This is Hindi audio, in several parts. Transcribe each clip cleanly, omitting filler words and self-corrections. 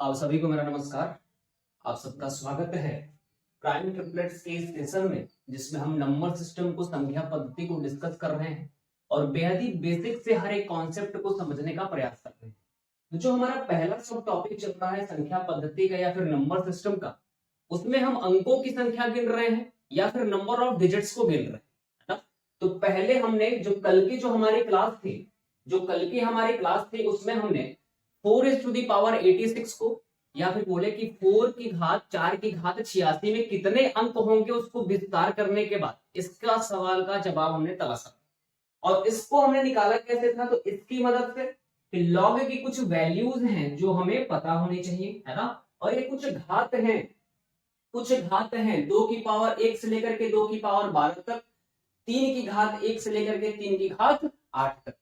आप सभी को मेरा नमस्कार। आप सबका स्वागत है प्राइम ट्रिपलेट्स के इस सेशन में, जिसमें हम नंबर सिस्टम को, संख्या पद्धति को डिस्कस कर रहे हैं और बेहद ही बेसिक से हर एक कॉन्सेप्ट को समझने का प्रयास कर रहे हैं। तो जो हमारा पहला सब टॉपिक चल रहा है संख्या पद्धति का या फिर नंबर सिस्टम का, उसमें हम अंकों की संख्या गिन रहे हैं या फिर नंबर ऑफ डिजिट्स को गिन रहे हैं, है ना। तो पहले हमने जो कल की हमारी क्लास थी उसमें हमने 4⁸86 को या फिर बोले कि 4 की घात 4 की घात 86 में कितने अंक होंगे उसको विस्तार करने के बाद इसका सवाल का जवाब हमने तलाशा और इसको हमने निकाला कैसे था। तो इसकी मदद से कि लॉग की कुछ वैल्यूज हैं जो हमें पता होनी चाहिए, है ना। और ये कुछ घात हैं 2 की पावर 1 से लेकर के 2 की पावर 12 तक, 3 की घात 1 से लेकर के 3 की घात 8 तक।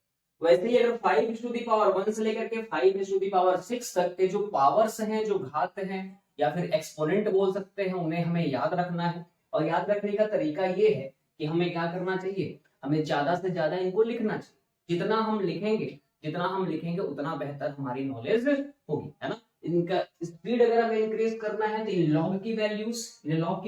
वैसे ही अगर 5⁻1 से लेकर के 5⁻6 तक के जो पावर्स हैं, जो घात हैं या फिर एक्सपोनेंट बोल सकते हैं, उन्हें हमें याद रखना है। और याद रखने का तरीका ये है कि हमें क्या करना चाहिए, हमें ज्यादा से ज्यादा इनको लिखना चाहिए। जितना हम लिखेंगे उतना बेहतर हमारी नॉलेज होगी, है ना। इनका स्पीड अगर हमें इंक्रीज करना है तो इन लॉग की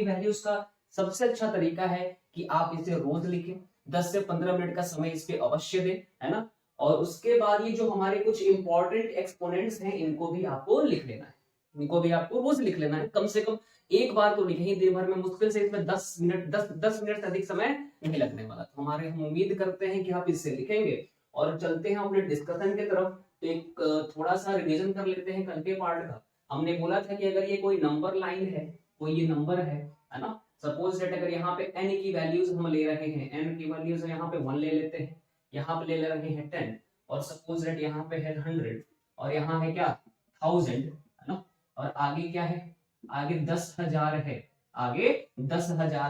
वैल्यूज का सबसे अच्छा तरीका है कि आप इसे रोज लिखें, 10 से 15 मिनट का समय इस पे अवश्य दें, है ना। और उसके बाद ये जो हमारे कुछ इंपॉर्टेंट एक्सपोनेंट्स हैं इनको भी आपको लिख लेना है, इनको भी आपको रोज लिख लेना है। कम से कम एक बार तो लिखेंगे दिन भर में, मुश्किल से इसमें 10 मिनट से अधिक समय नहीं लगने वाला। तो हम उम्मीद करते हैं कि आप इससे लिखेंगे और चलते हैं अपने डिस्कशन की तरफ। तो एक थोड़ा सा रिवीजन कर लेते हैं कल के पार्ट का। हमने बोला था कि अगर ये कोई नंबर लाइन है, कोई ये नंबर है ना। सपोज दैट अगर यहाँ पे n की वैल्यूज हम ले रहे हैं, n की वैल्यूज यहाँ पे 1 ले लेते हैं, यहाँ पे ले रहे हैं 10 और सपोज दैट यहाँ पे है 100 और यहाँ है क्या 1000, है ना। और आगे क्या है, आगे 10,000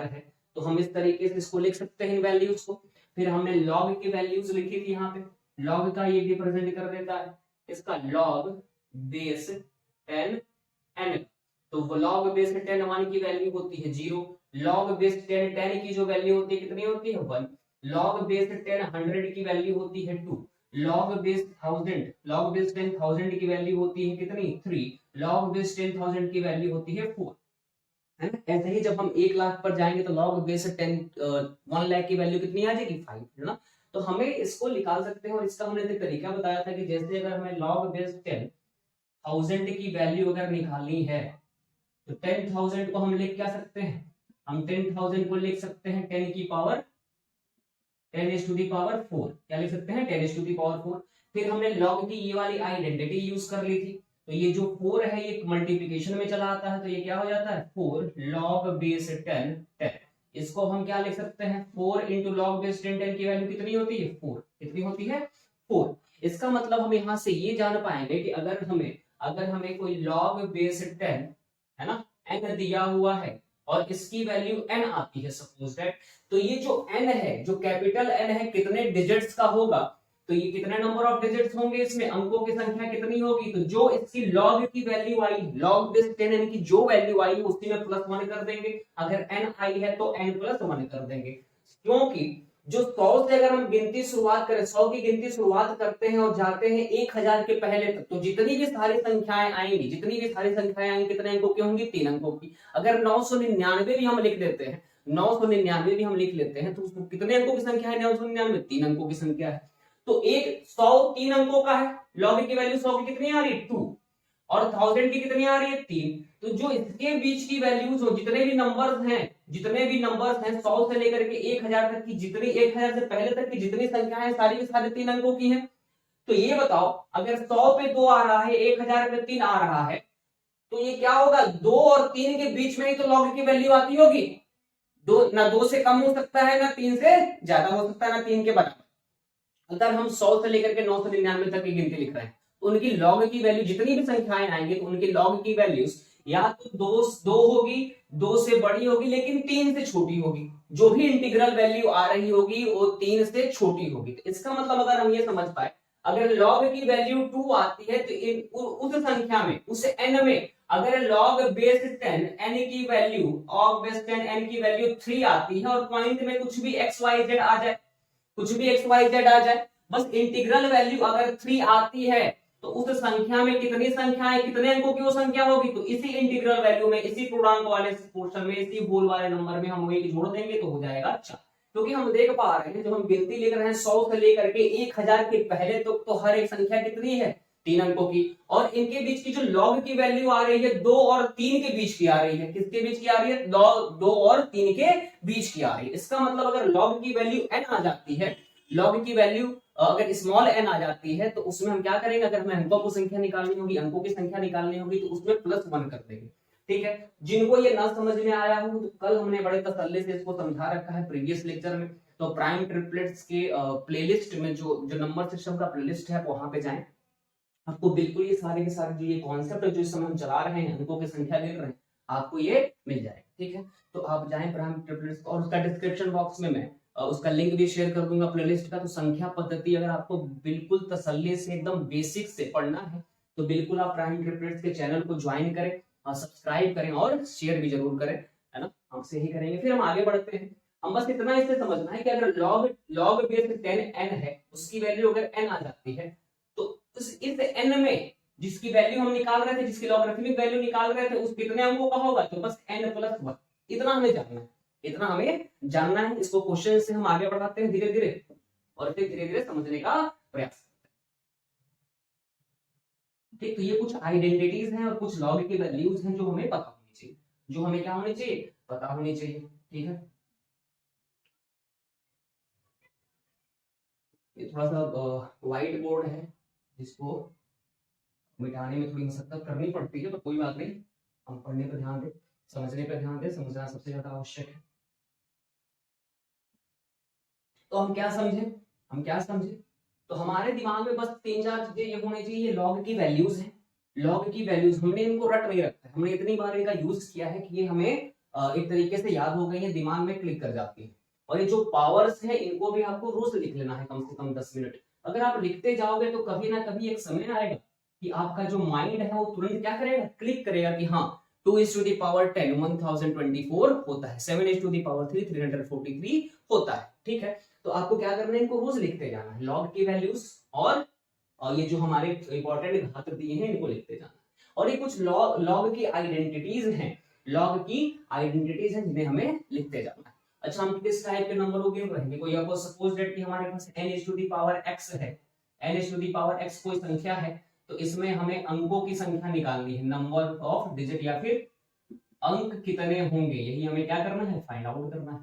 है, तो हम इस तरीके से इसको लिख सकते हैं इन वैल्यूज को। फिर हमने लॉग की वैल्यूज लिखी थी, यहाँ पे लॉग का ये रिप्रेजेंट कर देता है इसका लॉग बेस 10 n। तो वो लॉग बेस 10 1 की वैल्यू होती है 0, लॉग बेस 10 की जो वैल्यू होती है कितनी होती है 1, लॉग बेस 10 100 की वैल्यू होती है 2, लॉग बेस 10,000 की वैल्यू होती है कितनी 3, लॉग बेस 10,000 की वैल्यू होती है 4, है ना। ऐसे ही जब हम 1 लाख पर जाएंगे तो लॉग बेस 1 लाख की वैल्यू कितनी आ जाएगी 5, है ना। तो हमें इसको निकाल सकते हैं और इसका हमने एक तरीका बताया था कि जैसे अगर हमें लॉग बेस 10,000 की वैल्यू अगर निकालनी है तो 10,000 को हम लिख क्या सकते हैं, हम 10,000 को लिख सकते हैं 10 की पावर 10⁻4, क्या लिख सकते हैं 10⁻4। फिर हमने लॉग की ये वाली आइडेंटिटी यूज कर ली थी, तो ये जो 4 है ये मल्टीप्लिकेशन में चला आता है, तो ये क्या हो जाता है 4 लॉग बेस 10। इसको हम क्या लिख सकते हैं 4 इंटू लॉग बेस 10 की वैल्यू कितनी होती है 4, कितनी होती है 4। इसका मतलब हम यहाँ से ये जान पाएंगे कि अगर हमें कोई लॉग बेस 10 है ना n दिया हुआ है और इसकी वैल्यू n आती है सपोज दैट, तो ये जो n है, जो कैपिटल n है, कितने डिजिट्स का होगा, तो ये कितने नंबर ऑफ डिजिट्स होंगे, इसमें अंकों की संख्या कितनी होगी। तो जो इसकी लॉग की वैल्यू आई, लॉग बेस 10 की जो वैल्यू आई उसी में +1 कर देंगे, अगर n आई है तो n+1 कर देंगे। क्योंकि जो 100 से अगर हम गिनती शुरुआत करें, 100 की गिनती शुरुआत करते हैं और जाते हैं 1000 के पहले तक, तो जितनी भी सारी संख्याएं आएंगी कितने अंकों की होंगी 3 अंकों की। अगर 999 भी हम लिख देते हैं, 999 भी हम लिख लेते हैं तो उसको कितने अंकों की संख्या है 999, 3 अंकों की संख्या है। तो एक 100 3 अंकों का है, लॉग की वैल्यू 100 की कितनी आ रही है 2 और 1000 की कितनी आ रही है 3। तो जो इसके बीच की वैल्यूज हो, जितने भी नंबर्स हैं 100 से लेकर के 1000 तक की, जितनी 1000 से पहले तक की जितनी संख्या है सारी की सारी 3 अंकों की हैं। तो ये बताओ अगर 100 पे 2 आ रहा है, 1000 पे 3 आ रहा है, तो ये क्या होगा 2 और 3 के बीच में ही तो लॉग की वैल्यू आती होगी। ना 2 से कम हो सकता है, ना 3 से ज्यादा हो सकता है, ना 3 के बराबर। अगर हम 100 से लेकर के 999 तक की गिनती लिख रहे हैं तो उनकी लॉग की वैल्यू, जितनी भी संख्याएं आएंगी तो उनकी लॉग की वैल्यूज या तो 2 होगी, 2 से बड़ी होगी लेकिन 3 से छोटी होगी। जो भी इंटीग्रल वैल्यू आ रही होगी वो 3 से छोटी होगी। तो इसका मतलब अगर हम ये समझ पाए, अगर लॉग की वैल्यू 2 आती है तो उस संख्या में, उस n में अगर लॉग बेस 10 n की वैल्यू, log बेस 10 n की वैल्यू 3 आती है और पॉइंट में कुछ भी xyz आ जाए, बस इंटीग्रल वैल्यू अगर 3 आती है तो उस संख्या में कितनी संख्याएं, कितने अंकों की वो संख्या होगी, तो इसी इंटीग्रल वैल्यू में, इसी पूर्णांक वाले पोर्शन में, इसी होल वाले नंबर में हम एक जोड़ देंगे तो हो जाएगा 4। क्योंकि हम देख पा रहे हैं जब हम गिनती लिख रहे हैं 100 से लेकर के 1000 के पहले तक तो हर एक संख्या कितनी है, 3 अंकों की, और इनके बीच की जो लॉग की वैल्यू आ रही है 2 और 3 के बीच की आ रही है। किसके बीच की आ रही है, 2 और 3 के बीच की आ रही है। इसका मतलब अगर लॉग की वैल्यू n आ जाती है, लॉग की वैल्यू अगर स्मॉल n आ जाती है तो उसमें हम क्या करेंगे, अगर हमें अंकों की संख्या निकालनी होगी, अंकों की संख्या निकालनी होगी तो उसमें +1 कर देंगे। ठीक है, जिनको ये ना समझ में आया हो तो कल हमने बड़े तसल्ली से इसको समझा रखा है प्रीवियस लेक्चर में। तो प्राइम ट्रिपलेट्स के प्लेलिस्ट में जो नंबर सिस्टम का प्लेलिस्ट है वहां पे जाएं, आपको बिल्कुल ये सारे के सारे जो ये कॉन्सेप्ट जो इस समय हम चला रहे हैं, अंकों की संख्या गिन रहे हैं, आपको ये मिल जाएगा। ठीक है, तो आप जाएं प्राइम ट्रिपलेट्स, और उसका डिस्क्रिप्शन बॉक्स में मैं उसका लिंक भी शेयर कर दूंगा प्लेलिस्ट का। तो संख्या पद्धति अगर आपको बिल्कुल तसल्ली से एकदम बेसिक से पढ़ना है तो बिल्कुल आप प्राइम ट्रिपलेट्स के चैनल को ज्वाइन करें, सब्सक्राइब करें और शेयर भी जरूर करें, है ना, हमसे ही करेंगे। फिर हम आगे बढ़ते हैं। हम बस इतना इससे समझना है कि अगर log बेस 10n है, उसकी वैल्यू अगर n आ जाती है तो इस n में जिसकी वैल्यू हम निकाल रहे थे, जिसकी लॉगरिथमिक वैल्यू निकाल रहे थे, उस कितने अंकों का होगा, तो बस n+1। इतना हमें जानना है, इतना हमें जानना है। इसको क्वेश्चन से हम आगे बढ़ाते हैं धीरे धीरे, और फिर धीरे धीरे समझने का प्रयास। ठीक, तो ये कुछ आइडेंटिटीज हैं और कुछ लॉग की वैल्यूज हैं जो हमें पता होनी चाहिए, जो हमें क्या होनी चाहिए, पता होनी चाहिए। ठीक है, ये थोड़ा सा व्हाइट बोर्ड है जिसको मिटाने में थोड़ी मशक्कत करनी पड़ती है, तो कोई बात नहीं, हम पढ़ने पर ध्यान दें, समझने पर ध्यान दें, समझना सबसे ज्यादा आवश्यक है। तो हम क्या समझे, तो हमारे दिमाग में बस 3-4 चीजें ये होनी चाहिए। ये लॉग की वैल्यूज हैं, लॉग की वैल्यूज हमने इनको रट नहीं रखा है, हमने इतनी बार इनका यूज किया है कि ये हमें एक तरीके से याद हो गई है, दिमाग में क्लिक कर जाती है। और ये जो पावर्स है इनको भी आपको रोज लिख लेना है, कम से कम 10 मिनट। अगर आप लिखते जाओगे तो कभी ना कभी एक समय आएगा कि आपका जो माइंड है वो तुरंत क्या करेगा, क्लिक करेगा कि हाँ 2 × 10 1024 होता है, 7 × 3 343 होता है। ठीक है, तो आपको क्या करना है, इनको रोज लिखते जाना है, लॉग की वैल्यूज और ये जो हमारे इंपॉर्टेंट घात दिए हैं इनको लिखते जाना है। और ये कुछ लॉग की आइडेंटिटीज हैं, लॉग की आइडेंटिटीज हैं जिन्हें हमें लिखते जाना है। अच्छा, हम किस टाइप के नंबरों गिन रहे हैं, कोई आपको सपोज दैट कि हमारे पास n⁻x है, n⁻x कोई संख्या है, तो इसमें हमें अंकों की संख्या निकालनी है, नंबर ऑफ डिजिट, या फिर अंक कितने होंगे, यही हमें क्या करना है, फाइंड आउट करना है।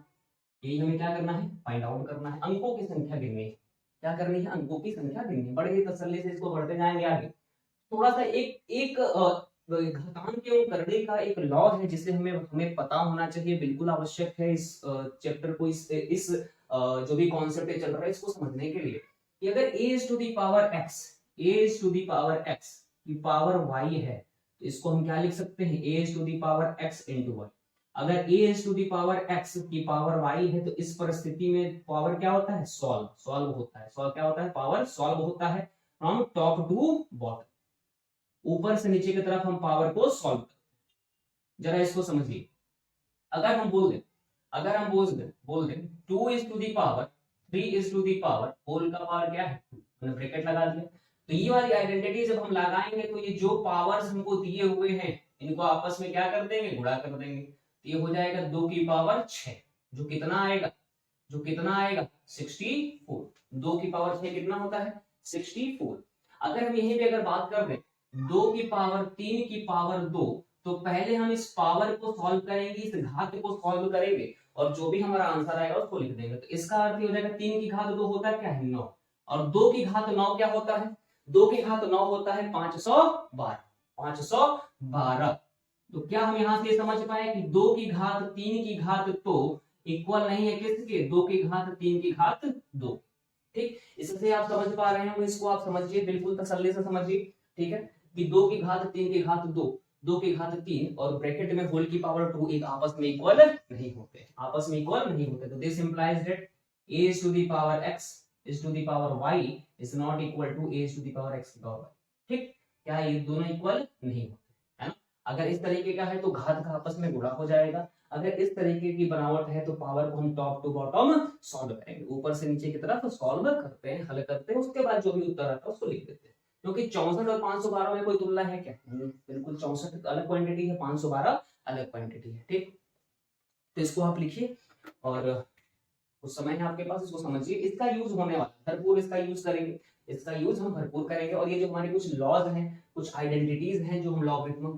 यही हमें क्या करना है, फाइंड आउट करना है, अंकों की संख्या गिननी है। क्या करनी है, अंकों की संख्या गिननी है। बड़े ही तसल्ली से इसको बढ़ते जाएंगे आगे। थोड़ा सा एक घातांक एवं करने का एक लॉ है जिसे हमें पता होना चाहिए, बिल्कुल आवश्यक है इस चैप्टर को, इस जो भी कॉन्सेप्ट चल रहा है इसको समझने के लिए, कि अगर a⁻x की पावर y है तो इसको हम क्या लिख सकते हैं, a⁻x × y। अगर a⁻x की पावर y है तो इस परिस्थिति में पावर क्या होता है, सॉल्व होता है। क्या होता है, पावर सॉल्व होता है फ्रॉम टॉप टू बॉटम, ऊपर से नीचे की तरफ हम पावर को सॉल्व करते हैं। जरा इसको समझिए, अगर हम बोल दें 2 3 होल का पावर क्या है, हमने ब्रैकेट लगा दिया। तो ये वाली आइडेंटिटी जब हम लगाएंगे तो ये जो पावर्स हमको दिए हुए हैं इनको आपस में क्या कर देंगे, गुणा कर देंगे। तो ये हो जाएगा 2 की पावर 6, जो कितना आएगा 64। 2 की पावर 6 कितना होता है, 64। अगर हम यहीं पे अगर बात कर दें 2 की पावर 3 की पावर 2, तो पहले हम इस पावर को सॉल्व करेंगे, इस घात को सॉल्व करेंगे, और जो भी हमारा आंसर आएगा उसको लिख देंगे। तो इसका अर्थ हो जाएगा 3 की घात 2 होता है क्या है, 9, और 2 की घात 9 क्या होता है, 2 की घात 9 होता है 512। तो क्या हम यहां से समझ पाए कि 2 की घात 3 की घात तो इक्वल नहीं है किसके, 2 की घात 3 की घात 2। ठीक, इससे आप समझ पा रहे हो, इसको आप समझिए, बिल्कुल तसल्ली से समझिए। ठीक है, कि 2 की घात 3 की घात 2, 2 की घात 3 और ब्रैकेट में होल की पावर 2 एक आपस में इक्वल नहीं होते। तो this implies that a⁻x y is not equal to a⁻x की पावर y। ठीक, क्या ये दोनों इक्वल नहीं होते, है ना। अगर इस तरीके का है तो घात का आपस में गुणा हो जाएगा, अगर इस तरीके की बनावट है तो पावर को हम टॉप टू बॉटम सॉल्व करेंगे, ऊपर से नीचे की तरफ सॉल्व करते हैं, हल करते हैं, उसके बाद जो भी उत्तर आता है उसको लिख देते हैं। क्योंकि 64 और 512 में कोई तुलना है क्या? बिल्कुल 64 अलग क्वांटिटी है, 512 अलग क्वांटिटी है। ठीक, तो इसको आप लिखिए और कुछ समय है आपके पास, इसको समझिए। इसका यूज होने वाला भरपूर, इसका यूज करेंगे, इसका यूज हम भरपूर करेंगे। और ये जो हमारे कुछ लॉज हैं, कुछ आइडेंटिटीज हैं जो हम लॉगरिथम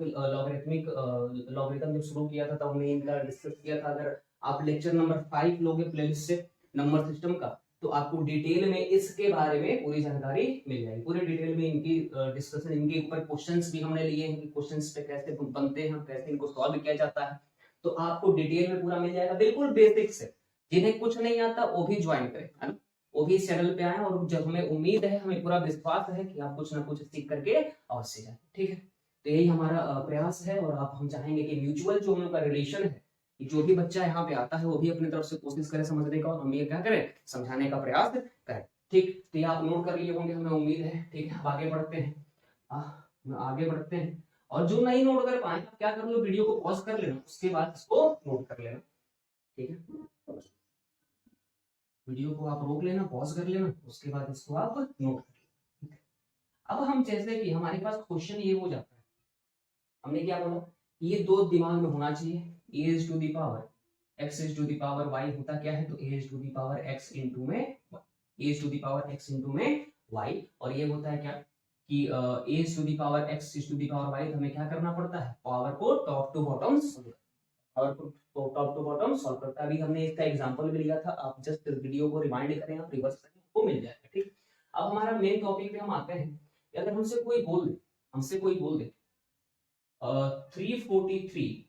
जब शुरू किया था तब हमने इनका डिस्कस किया था। अगर आप लेक्चर नंबर 5 लोगे प्लेलिस्ट से नंबर सिस्टम का, तो आपको डिटेल में इसके बारे में पूरी जानकारी मिल जाएगी। पूरे डिटेल में इनकी डिस्कशन, इनके ऊपर क्वेश्चंस भी हमने लिए हैं कि क्वेश्चंस पे कैसे बनते हैं, कैसे इनको सॉल्व किया जाता है, तो आपको डिटेल में पूरा मिल जाएगा, बिल्कुल बेसिक से। जिन्हें कुछ नहीं आता वो भी ज्वाइन करें, है ना, वो भी इस चैनल पे आए। और जब हमें उम्मीद है, हमें पूरा विश्वास है कि आप कुछ ना कुछ सीख करके अवश्य जाए। ठीक है, तो यही हमारा प्रयास है। और आप हम चाहेंगे कि म्यूचुअल जो हम लोग का रिलेशन है, जो भी बच्चा यहाँ पे आता है वो भी अपनी तरफ से कोशिश करे समझने का, और हम ये क्या करें, समझाने का प्रयास करें। ठीक, तो ये आप नोट कर लिए होंगे, हमें उम्मीद है। ठीक है, अब आगे बढ़ते हैं, आगे बढ़ते हैं। और जो नहीं नोट कर पाए, आप क्या कर लो, वीडियो को पॉज कर लेना, उसके बाद इसको नोट कर लेना। ठीक है, वीडियो को आप रोक लेना, पॉज कर लेना, उसके बाद इसको आप नोट कर लेना। अब हम जैसे कि हमारे पास क्वेश्चन ये हो जाता है, हमने क्या बोला, ये दो दिमाग में होना चाहिए, a is to the power x is to the power y होता क्या है, तो a is to the power x into में y, a is to the power x into में y। और ये होता है क्या कि a is to the power x is to the power y, तो हमें क्या करना पड़ता है, पावर को टॉप टू बॉटम और टॉप टू बॉटम सॉल्व करता है। अभी हमने इसका एग्जांपल भी लिया था, आप जस्ट वीडियो को रिमाइंड करें, आप रिवर्स करें, वो मिल जाएगा। ठीक, अब हमारा मेन टॉपिक पे हम आते हैं। अगर हमसे कोई बोल दे 343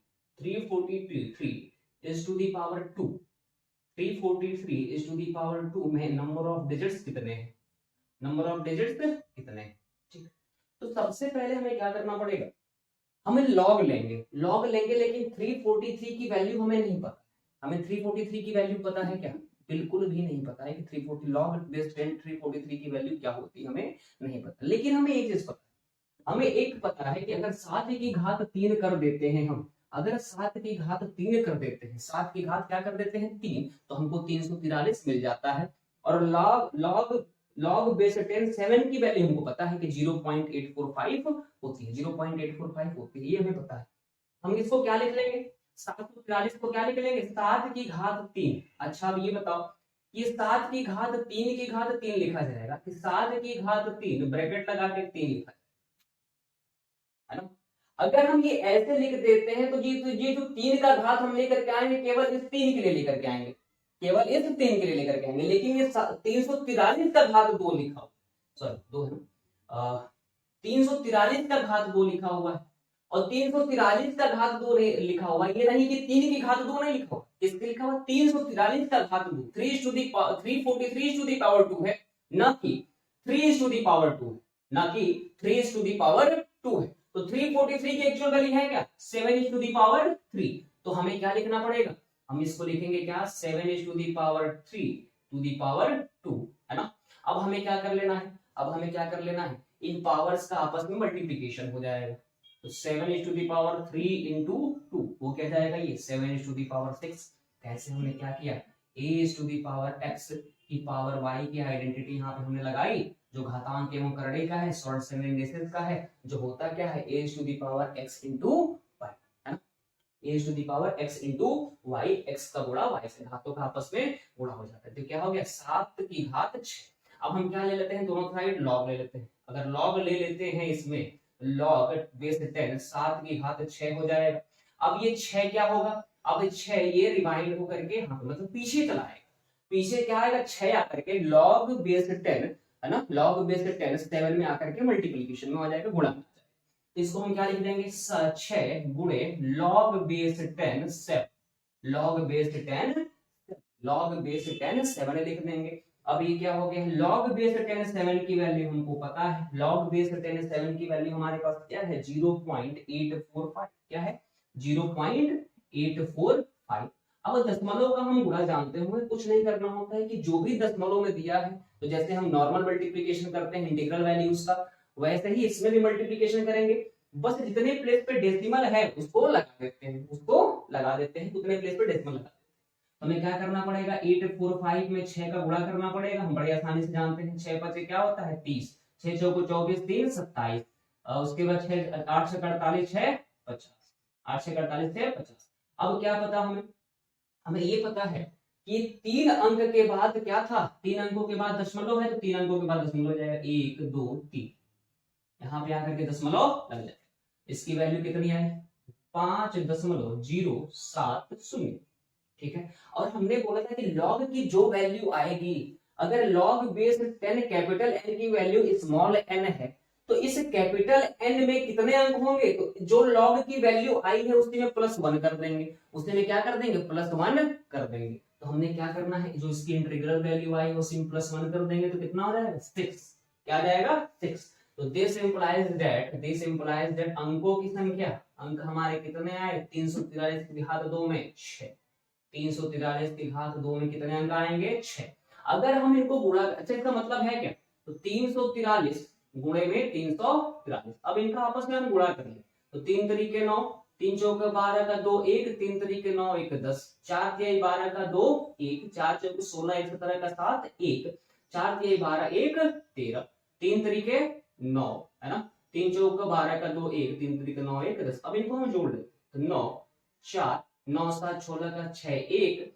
is to the power 2, 343 is to the power 2 में नंबर ऑफ डिजिट्स कितने हैं, ठीक, तो सबसे पहले हमें क्या करना पड़ेगा, हमें लॉग लेंगे, लेकिन 343 की वैल्यू हमें नहीं पता। हमें 343 की वैल्यू पता है क्या, बिल्कुल भी नहीं पता है कि 340 लॉग बेस 10 343 की वैल्यू क्या होती है, हमें नहीं पता। लेकिन हमें एक चीज पता है, हमें एक पता है कि अगर 7 की घात 3 कर देते हैं हम, अगर 7 की घात 3 कर देते हैं, 7 की घात क्या कर देते हैं 3, तो हमको 343 मिल जाता है। और लॉग बेस 10 7 की वैल्यू हमको पता है कि 0.845 होती है, 0.845 होती है, ये हमें पता है। हम इसको क्या लिख लेंगे, 743 को क्या लिख लेंगे, 7 की घात 3। अच्छा, अब ये बताओ, ये 7 की घात 3 की घात 3 लिखा जाएगा कि 7 की घात 3 ब्रैकेट लगा के 3 लिखा है ना। अगर हम ये ऐसे लिख देते हैं तो ये जो 3 का घात हम लेकर के आएंगे, केवल इस 3 के लिए लेकर के आएंगे, केवल इस 3 के लिए लेकर के आएंगे। लेकिन ये 343 का घात 2 लिखा, सॉरी 2 है ना, 343 का घात 2 लिखा हुआ है, और 343 का घात 2 लिखा हुआ है। ये नहीं कि 3 की घात 2 नहीं लिखा हुआ, इसके लिखा हुआ 343 का घात 2, 343 टू द पावर 2 है, ना कि 3 टू द पावर 2, ना कि 3 टू द पावर 2 है। तो 343 की एक्चुअल वैल्यू है क्या, 7 टू द पावर 3। तो हमें क्या लिखना पड़ेगा, हम इसको लिखेंगे क्या, 7 to the power 3 to the power 2, है ना। अब हमें क्या कर लेना है, इन पावर्स का आपस में मल्टीप्लीकेशन हो जाएगा। तो 7 टू द पावर 3 इंटू 2 वो क्या जाएगा, ये 7 टू द पावर 6। कैसे हमने क्या किया, a to the power x की पावर y की आइडेंटिटी यहाँ पे हमने लगाई, जो घातांक एवं करड़े का है, शॉर्ट सेम इंडिसेस का है, जो होता क्या है a to the power x into y, है ना, a to the power x into y, x का गुणा y से, घातों का आपस में गुणा हो जाता है। तो क्या हो गया, 7 की घात 6। अब हम क्या ले लेते हैं, दोनों साइड लॉग ले लेते हैं। अगर लॉग ले लेते हैं इसमें, लॉग बेस 10, 7 की घात 6 हो जाएगा। अब ये 6 क्या होगा, अब 6 ये रिवाइंड होकर के मतलब पीछे चला आएगा, पीछे क्या आएगा, 6 आकर के लॉग बेस 10, है ना, लॉग बेस 10 7 में आकर के मल्टीप्लिकेशन में आ जाएगा, गुणा में आ जाएगा। तो इसको हम क्या लिख देंगे, 6 गुणे लॉग बेस 10 7, लॉग बेस 10 7 लिख देंगे। अब ये क्या हो गया, लॉग बेस 10 7 की वैल्यू हमको पता है, लॉग बेस 10 7 की वैल्यू हमारे पास क्या है, 0.845, क्या है 0.845। अब दशमलव का हम गुणा जानते हुए कुछ नहीं करना होता है कि जो भी दशमलव में दिया है, तो जैसे हम नॉर्मल मल्टीप्लिकेशन करते हैं इंटीग्रल वैल्यूज का, वैसे ही इसमें भी मल्टीप्लिकेशन करेंगे। बस जितने प्लेस पे डेसिमल है उसको लगा देते हैं, उतने प्लेस पे डेसिमल लगा देते हैं। हमें क्या करना पड़ेगा, 845 में 6 का गुणा करना पड़ेगा, हम बड़ी आसानी से जानते हैं, 6 5 क्या होता है 30, 6 चौको 24, 3 27, उसके बाद 6 8 से 48 है 50, 8 से 48 है 50। अब क्या पता हमें, हमें ये पता है कि 3 अंक के बाद क्या था, 3 अंकों के बाद दशमलव है, तो 3 अंकों के बाद दशमलव जाएगा 1 2 3, यहाँ पे आकर के दशमलव लग जाएगा। इसकी वैल्यू कितनी आई, 5.070, ठीक है। और हमने बोला था कि लॉग की जो वैल्यू आएगी, अगर लॉग बेस 10 कैपिटल एन की वैल्यू स्मॉल एन है, तो इस कैपिटल एन में कितने अंक होंगे, तो जो लॉग की वैल्यू आई है उसी में +1 कर देंगे, उसी में क्या कर देंगे, +1 कर देंगे। तो हमने क्या करना है, जो इसकी इंटीग्रल वैल्यू आई उसी में +1 कर देंगे, तो कितना हो जाएगा 6, क्या आ जाएगा 6। तो दिस इंप्लाइज दैट अंकों की संख्या, अंक हमारे कितने आए, 343 की घात 2 में 6, 343 की घात 2 में कितने अंक आएंगे 6। अगर हम इनको गुणा, अच्छा इसका मतलब है क्या, तो 343 गुणे में 343, अब इनका आपस में हम गुणा करेंगे, तो 3 तरीके 9, 3 चौके 12 का 2 1, 3 तरीके 9 1 10, 4 तिहाई 12 का 2 1, 4 चौके 16 1 17 का 7 1, 4 तिहाई 12 1 13, 3 तरीके 9 है ना, 3 चौके 12 का 2 1, 3 तरीके 9 1 10। अब इनको हम जोड़ लें, तो 9 4 9 7 16 का 6 1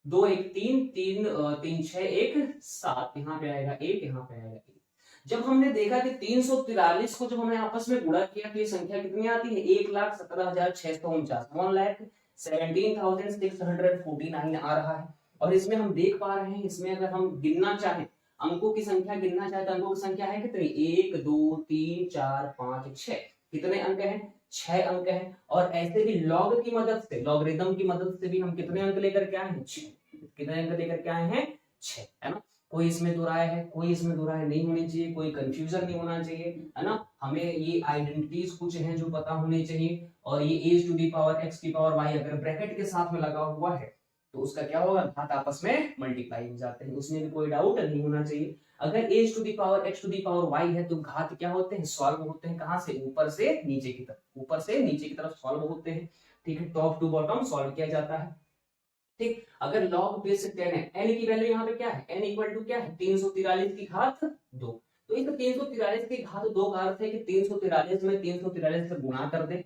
2 1 3 3 3 6 1 7, यहाँ पे आएगा 1, यहाँ पे आएगा 1। जब हमने देखा कि 343 को जब हमने आपस में गुणा किया तो ये संख्या कितनी आती है, 1,17,649, 1,17,649 आ रहा है। और इसमें हम देख पा रहे हैं, इसमें अगर हम गिनना चाहें, अंकों की संख्या गिनना चाहे तो अंकों की संख्या है कितनी, 1 2 3 4 5 6, कितने अंक हैं 6 अंक हैं। और ऐसे भी लॉग की मदद से, लॉगरिथम की मदद से भी हम कितने अंक लेकर के आए हैं 6, कितने अंक लेकर के आए हैं 6, है ना। कोई इसमें दो राय है, कोई इसमें दो राय नहीं होनी चाहिए, कोई कंफ्यूजन नहीं होना चाहिए, है ना। हमें ये आइडेंटिटीज कुछ हैं जो पता होनी चाहिए, और ये a to the power x की पावर y अगर ब्रैकेट के साथ में लगा हुआ है तो उसका क्या होगा, घात आपस में मल्टीप्लाई हो जाते हैं, उसमें भी कोई डाउट नहीं होना चाहिए। अगर a to the power x to the power y है तो घात क्या होते हैं, सॉल्व होते हैं, कहां से, ऊपर से नीचे की तरफ, ऊपर से नीचे की तरफ सॉल्व होते हैं, ठीक है, टॉप टू बॉटम सॉल्व किया जाता है, ठीक। अगर लॉग बेस 10 है, n की वैल्यू यहाँ पे क्या है, n इक्वल टू क्या है, 343 की घात 2, तो इस 343 की घात 2 का अर्थ है कि 343 में 343 से गुणा कर दे,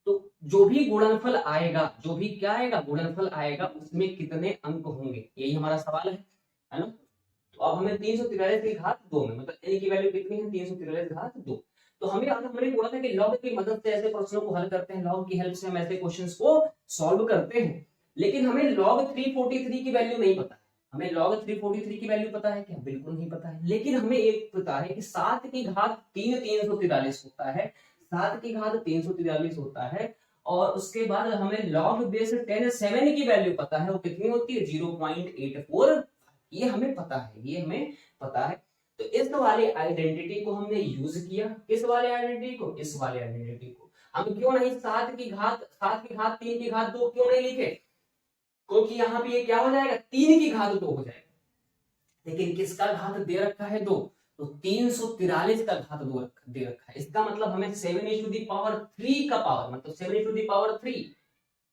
तो जो भी गुणनफल आएगा, जो भी क्या आएगा गुणनफल आएगा, उसमें कितने अंक होंगे, यही हमारा सवाल है ना। तो अब हमें 343 की घात 2 में, मतलब n की वैल्यू कितनी है, 343 घात 2। तो हमने बोला था कि लॉग की मदद से ऐसे प्रश्नों को हल करते हैं, लॉग की हेल्प से हम ऐसे क्वेश्चंस को सॉल्व करते हैं। लेकिन हमें log 343 की वैल्यू नहीं पता है, हमें log 343 की वैल्यू पता है क्या, बिल्कुल नहीं पता है। लेकिन हमें एक पता है कि 7 की घात 3 343 होता है, 7 की घात 343 होता है। और उसके बाद हमें log बेस 10 7 की वैल्यू पता है, वो कितनी होती है 0.84, ये हमें पता है, ये हमें पता है। तो इस वाले आइडेंटिटी को हमने यूज किया, किस वाले आइडेंटिटी को, इस वाले आइडेंटिटी को। हम क्यों नहीं 7 की घात 3 की घात 2 क्यों नहीं लिखे, क्योंकि यहाँ पे ये क्या हो जाएगा, 3 की घात 2 हो जाएगा। लेकिन किसका घात दे रखा है 2, तो 343 का घात 2 दे रखा है। इसका मतलब हमें 7 टू दी पावर 3 का पावर, मतलब 7 टू दी पावर 3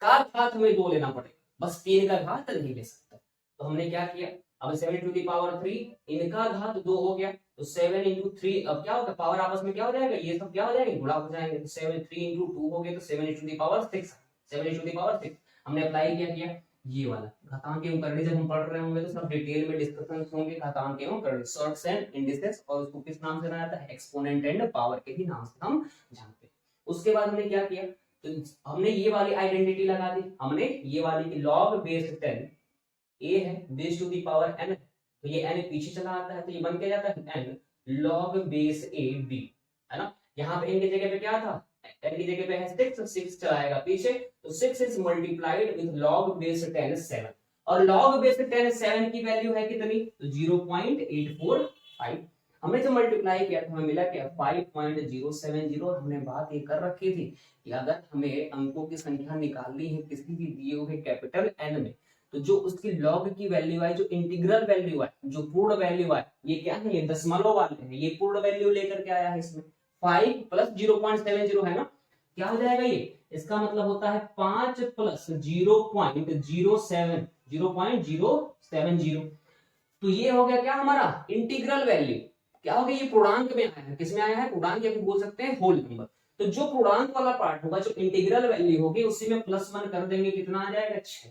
का घात हमें 2 लेना पड़ेगा, बस 3 का घात नहीं ले सकता। तो हमने क्या किया, अब 7 टू दी पावर 3, इनका घात 2 हो गया, तो 7 इंटू 3, अब क्या होगा, पावर आपस में क्या हो जाएगा, ये सब क्या हो जाएंगे, गुणा हो जाएंगे। तो 7 3 इंटू 2 हो गए, तो 7 to the power 6, 7 to the power 6। हमने अप्लाई किया ये वाला घातांक एवं करणी, जब हम पढ़ रहे होंगे तो सब डिटेल में डिस्कशन होंगे घातांक एवं करणी, शॉर्ट्स एंड इंडिसेस, और उसको किस नाम से जाना जाता है, एक्सपोनेंट एंड पावर के ही नाम से हम जानते हैं। उसके बाद हमने क्या किया, तो हमने ये वाली आइडेंटिटी लगा दी, हमने ये वाली की log बेस 10 a है, base to the power n, तो ये n पीछे चला आता है, तो ये बन के जाता है n log base a b, है ना। यहाँ पे n की जगह पे क्या था, n की जगह पे है 6 चलाएगा पीछे, तो 6 is multiplied with log base 10 7, और log बेस 10 7 की वैल्यू है कितनी, तो 0.845। हमने जो मल्टीप्लाई किया था हमें मिला क्या, 5.070। हमने बात ये कर रखी थी कि अगर हमें अंकों की संख्या निकालनी है किसी भी दिए हुए कैपिटल n में, तो जो उसकी log की वैल्यू है, जो इंटीग्रल वैल्यू है, जो पूर्ण वैल्यू है, ये क्या है, ये दशमलव वाले हैं, ये पूर्ण वैल्यू लेकर के आया है इसमें। 5 प्लस 0.70 है ना, क्या हो जाएगा ये, इसका मतलब होता है 5 प्लस 0.070, तो ये हो गया क्या हमारा इंटीग्रल वैल्यू, क्या हो गया, ये पूर्णांक में आया है, किसमें आया है, पूर्णांक या फिर बोल सकते हैं होल नंबर। तो जो पूर्णांक वाला पार्ट होगा, जो इंटीग्रल वैल्यू होगी, उसी में +1 कर देंगे, कितना आ जाएगा 6,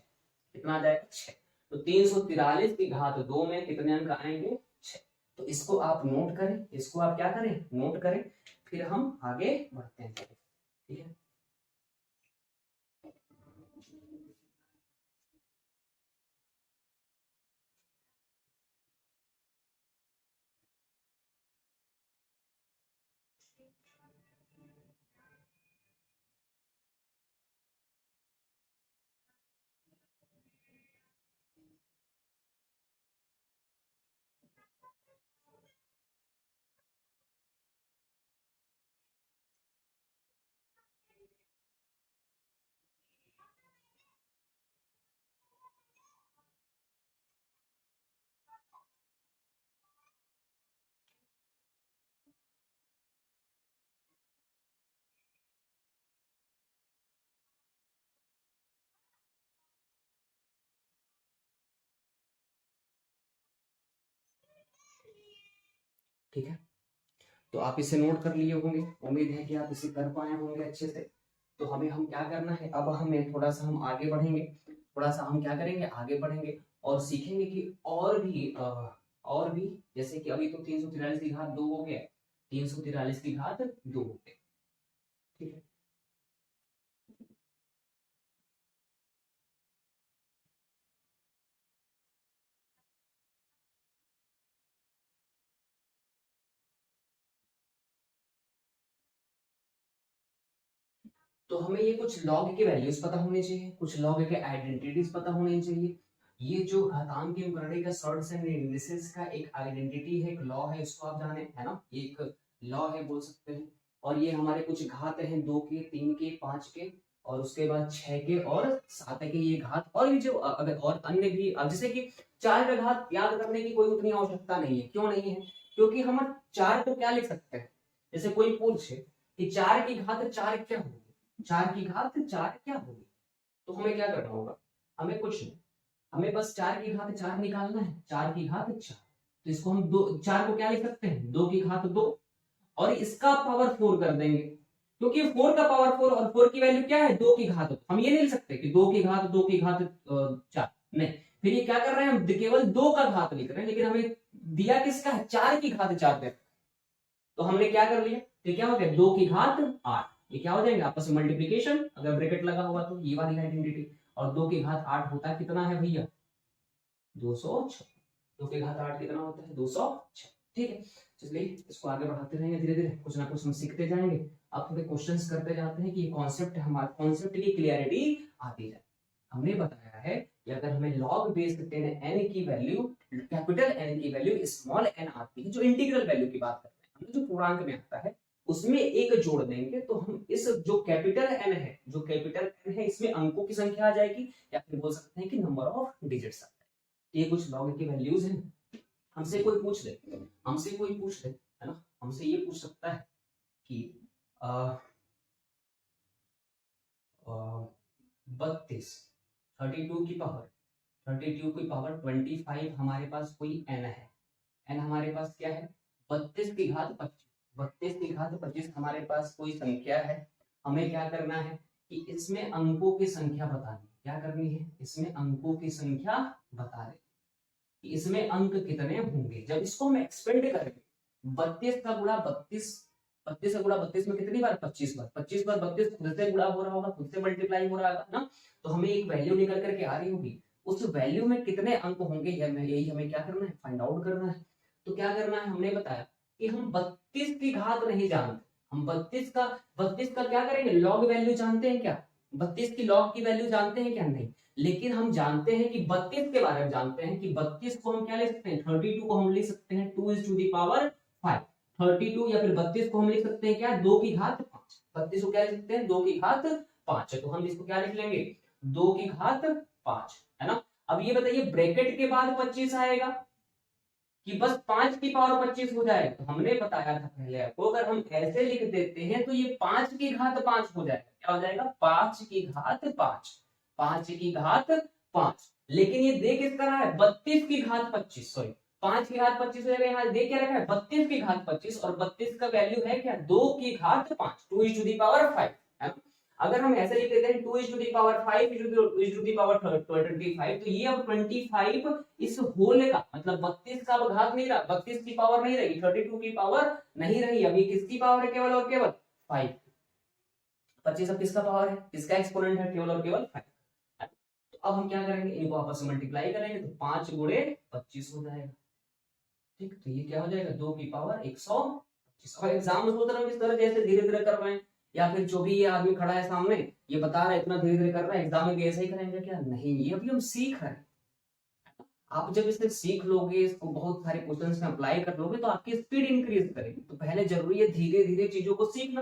कितना आ जाएगा 6। तो 343 की घात 2 में कितने अंक आएंगे, 6। तो इसको आप नोट करें, इसको आप क्या करें, नोट करें, फिर हम आगे बढ़ते हैं। ठीक है, ठीक है, तो आप इसे नोट कर लिए होंगे, उम्मीद है कि आप इसे कर पाए होंगे अच्छे से। तो हम क्या करना है, अब हमें थोड़ा सा हम आगे बढ़ेंगे, थोड़ा सा हम क्या करेंगे, आगे बढ़ेंगे और सीखेंगे कि और भी जैसे कि अभी तो 343 की घात 2 हो गया, 343 की घात 2 हो गया। ठीक है, तो हमें ये कुछ लॉग के वैल्यूज पता होने चाहिए, कुछ लॉग के आइडेंटिटीज पता होने चाहिए। ये जो घातांक की मुकर्ररी का सॉर्ट्स एंड इंडिसेस का एक आइडेंटिटी है, एक लॉ है, इसको आप जाने, है ना, एक लॉ है बोल सकते हैं। और ये हमारे कुछ घात हैं, 2 के, 3 के, 5 के, और उसके बाद 6 के और 7 के ये घात, और भी जो अगर और अन्य भी, अब जैसे कि 4 का घात याद करने की कोई उतनी आवश्यकता नहीं है। क्यों नहीं है, क्योंकि हम 4 को क्या लिख सकते हैं, जैसे कोई पूछे कि 4 की घात 4 क्या होगी, 4 की घात 4 क्या होगी, तो हमें क्या करना होगा, हमें कुछ नहीं, हमें बस 4 की घात 4 निकालना है, 4 की घात 4। तो इसको हम 4 को क्या लिख सकते हैं, 2 की घात 2, और इसका पावर 4 कर देंगे, क्योंकि 4 का पावर 4 और 4 की वैल्यू क्या है, 2 की घात। हम ये नहीं लिख सकते कि 2 की घात 2 की घात 4, नहीं, फिर ये क्या कर रहे हैं, हम केवल 2 का घात लिख रहे हैं, लेकिन हमें दिया किसका है, 4 की घात 4 दे। तो हमने क्या कर लिया, तो क्या हो गया, 2 की घात 8, ये क्या हो जाएंगे आपस में मल्टीप्लीकेशन, अगर ब्रैकेट लगा हुआ तो ये वाली आइडेंटिटी, और 2 की घात 8 होता है कितना है भैया, 206। 2 की घात 8 कितना होता है, 206। ठीक है, इसलिए इसको आगे बढ़ाते रहेंगे, धीरे धीरे कुछ ना कुछ हम सीखते जाएंगे। अब थोड़े क्वेश्चंस करते जाते हैं कि ये कॉन्सेप्ट, हमारे कॉन्सेप्ट की क्लियरिटी आती जाए। हमने बताया है कि अगर हमें log बेस 10 n की वैल्यू, कैपिटल N की वैल्यू स्मॉल n आती है, जो इंटीग्रल वैल्यू की बात करते हैं, हमने जो पूर्णांक में आता है उसमें एक जोड़ देंगे, तो हम इस जो कैपिटल N है, जो कैपिटल N है, इसमें अंकों की संख्या आ जाएगी, या फिर बोल सकते हैं कि नंबर ऑफ डिजिट्स आ जाएगी। ये कुछ log की वैल्यूज हैं। हमसे कोई पूछ ले, हमसे कोई पूछ ले, है ना, हमसे ये पूछ सकता है कि 32, 32 की पावर 32 की पावर 25 हमारे पास कोई n है, n हमारे पास क्या है, 32 की घात 25, 32 की घात 25 हमारे पास कोई संख्या है। हमें क्या करना है कि इसमें अंकों की संख्या बतानी, क्या करनी है, इसमें अंकों की संख्या बता दे कि इसमें अंक कितने होंगे। जब इसको हम एक्सपेंड करेंगे, 32 का गुणा 32, 32 का गुणा 32 में कितनी बार, 25 बार, 25 बार 32 खुद से गुणा हो रहा होगा, खुद से मल्टीप्लाई हो रहा होगा ना, तो हमें एक वैल्यू निकल करके आ रही होगी, उस वैल्यू में कितने अंक होंगे, यही हमें क्या करना है, फाइंड आउट करना है। तो क्या करना है, हमने बताया कि हम 32 की घात नहीं जानते, हम 32 का क्या करेंगे, लॉग वैल्यू जानते हैं क्या, 32 की लॉग की वैल्यू जानते हैं क्या, नहीं, लेकिन हम जानते हैं कि 32 के बारे में जानते हैं कि 32 को हम क्या लिख सकते हैं, 32 को हम लिख सकते हैं 2 is to the power 5, 32 या फिर 32 को हम लिख सकते हैं क्या, 2 की घात 5, 32 को क्या लिख सकते हैं, 2 की घात 5, तो हम इसको क्या लिख लेंगे, 2 की घात 5, है ना। अब ये बताइए ब्रैकेट के बाद 25 आएगा कि बस 5 की पावर 25 हो जाए, तो हमने बताया था पहले आपको, अगर हम ऐसे लिख देते हैं तो ये 5 की घात 5 हो जाएगा, क्या हो जाएगा, 5 की घात 5, 5 की घात 5, लेकिन ये दे किस तरह है, 32 की घात 25, सॉरी 5 की घात 25 हो जाएगा, यहाँ दे क्या रखा है 32 की घात 25, और 32 का वैल्यू है क्या 2 की घात 5, 2 इज टू द पावर 5 है। अगर हम ऐसे लिख देते हैं 2 is to the power 5 is to the power 25, तो ये अब 25 इस होल का मतलब 32 का अब घात नहीं रहा, 32 की पावर नहीं रही, 32 की पावर नहीं रही, अभी किसकी पावर है केवल और केवल 5। 25 अब किसका पावर है, किसका एक्सपोनेंट है केवल और केवल 5। तो अब हम क्या करेंगे, इनको आपस में मल्टीप्लाई करेंगे तो 5 गुणे 25 हो जाएगा। ठीक, तो ये क्या हो जाएगा 2 की पावर 125। अब एग्जाम में सोच रहे हो किस तरह जैसे धीरे धीरे कर रहे हैं, या फिर जो भी ये आदमी खड़ा है सामने ये बता रहा है इतना धीरे धीरे कर रहा है, एग्जाम में भी ऐसा ही करेंगे क्या, नहीं, ये अभी हम सीख रहे हैं। आप जब इसे सीख लोगे, इसको बहुत सारे क्वेश्चंस में अप्लाई कर लोगे तो आपकी स्पीड इंक्रीज करेगी। तो पहले जरूरी है धीरे धीरे चीजों को सीखना,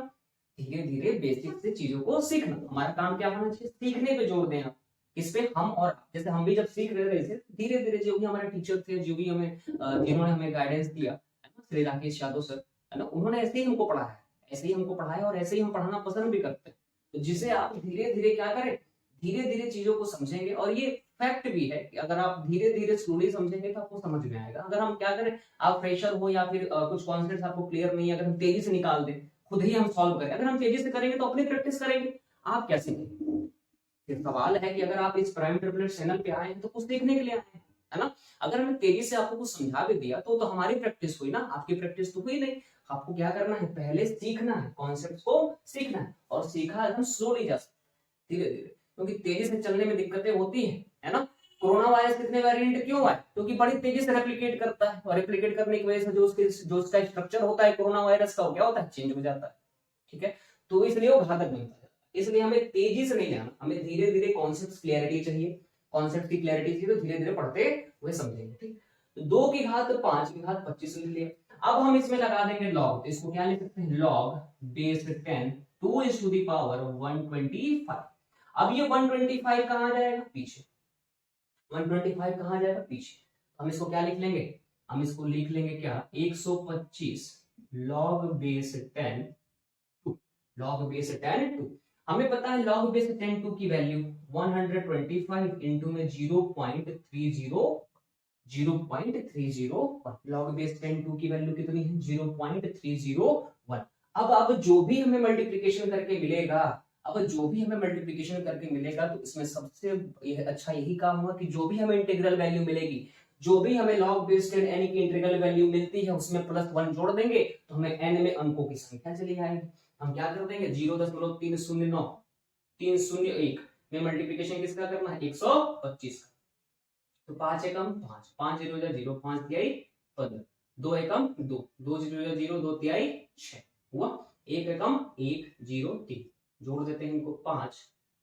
धीरे धीरे बेसिक से चीजों को सीखना। हमारा काम क्या होना चाहिए, सीखने पे जोर देना। इस पे हम, और जैसे हम भी जब सीख रहे थे धीरे धीरे, जो भी हमारे टीचर थे, जो भी हमें जिन्होंने हमें गाइडेंस दिया है ना, श्री राकेश यादव सर है ना, उन्होंने ऐसे ही हमको पढ़ाया, ऐसे ही हमको पढ़ाया और ऐसे ही हम पढ़ाना पसंद भी करते हैं। तो जिसे आप धीरे धीरे क्या करें, धीरे धीरे चीजों को समझेंगे, और ये फैक्ट भी है कि अगर आप धीरे धीरे स्लोली समझेंगे तो आपको समझ में आएगा। अगर हम क्या करें, आप फ्रेशर हो या फिर कुछ कॉन्सेप्ट आपको क्लियर नहीं है, अगर हम तेजी से निकाल दें, खुद ही हम सॉल्व करें, अगर हम तेजी से करेंगे तो अपनी प्रैक्टिस करेंगे, आप क्या सीखेंगे। फिर सवाल है कि अगर आप इस प्राइम ट्रिपलेट चैनल पे आए हैं तो कुछ सीखने के लिए आए हैं, है ना। अगर हमने तेजी से आपको कुछ समझा भी दिया तो हमारी प्रैक्टिस हुई ना, आपकी प्रैक्टिस तो हुई नहीं। आपको क्या करना है, पहले सीखना है, कॉन्सेप्ट को सीखना है, और सीखा एकदम स्लोली जा सकते धीरे धीरे, क्योंकि तेजी से चलने में दिक्कतें होती है ना। कोरोना वायरस कितने वेरिएंट क्यों आए, क्योंकि बड़ी तेजी से रेप्लिकेट करता है, और रेप्लिकेट करने की वजह से जो उसका स्ट्रक्चर होता है कोरोना वायरस का, क्या होता है, चेंज हो जाता है। ठीक है, तो इसलिए वो घातक बनता है। इसलिए हमें तेजी से नहीं जाना, हमें धीरे धीरे कॉन्सेप्ट क्लैरिटी चाहिए, कॉन्सेप्ट की क्लैरिटी चाहिए, तो धीरे धीरे पढ़ते हुए समझेंगे। ठीक, तो 2 की घात 5 की घात 25 लिख लिया। अब हम इसमें लगा देंगे लॉग, तो इसको क्या लिख सकते हैं, log base 10 2 is to the power 125। अब ये 125 कहां जाएगा, पीछे, 125 कहां जाएगा, पीछे। हम इसको क्या लिख लेंगे, हम इसको लिख लेंगे क्या, 125 लॉग बेस 10 2, लॉग बेस 10 2। हमें पता है लॉग बेस 10 2 की वैल्यू 125 इंटू में 0.301, लॉग बेस 10 2 की वैल्यू कितनी है, 0.301। अब जो भी हमें मल्टीप्लिकेशन करके मिलेगा, अब जो भी हमें मल्टीप्लिकेशन करके मिलेगा, तो इसमें सबसे अच्छा यही काम होगा कि जो भी हमें इंटीग्रल वैल्यू मिलेगी, जो भी हमें log बेस 10 n की इंटीग्रल वैल्यू मिलती है, उसमें +1 जोड़ देंगे तो हमें n में अंकों की संख्या चली आएगी। हम क्या कर देंगे, 0.309 301 में मल्टीप्लिकेशन किसका करना है, 125 का। तो 5 एकम 5, 5 0 0, 5 तिहाई 15, 2 एकम 2, 2 0 0, 2 तिहाई 6 हुआ, 1 एकम 1 0 3, जोड़ देते हैं इनको 5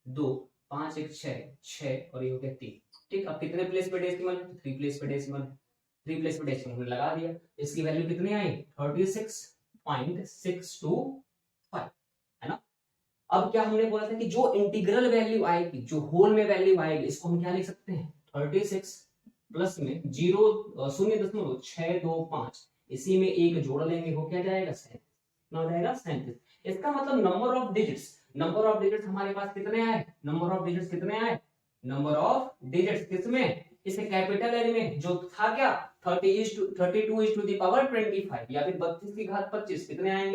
2 5 1 6 6 और ये हो गया 3। ठीक, अब कितने प्लेस पे डेसिमल है, 3 प्लेस पे डेसिमल है, 3 प्लेस पे डेसिमल हमने लगा दिया। इसकी वैल्यू कितनी आई, 36.625 है ना। अब क्या हमने बोला था कि जो इंटीग्रल वैल्यू आएगी, जो होल में वैल्यू आएगी, इसको हम क्या लिख सकते हैं, 36 प्लस में 0.625, इसी में एक जोड़ लेंगे, हो क्या जाएगा 37। इसका मतलब number of digits, number of digits हमारे पास कितने आए, नंबर ऑफ डिजिट्स कितने आए, नंबर ऑफ डिजिट्स किसमें, इसे कैपिटल एन में, जो था क्या 32 इज टू द पावर 25, या फिर 32 की घात 25 कितने आएंगे,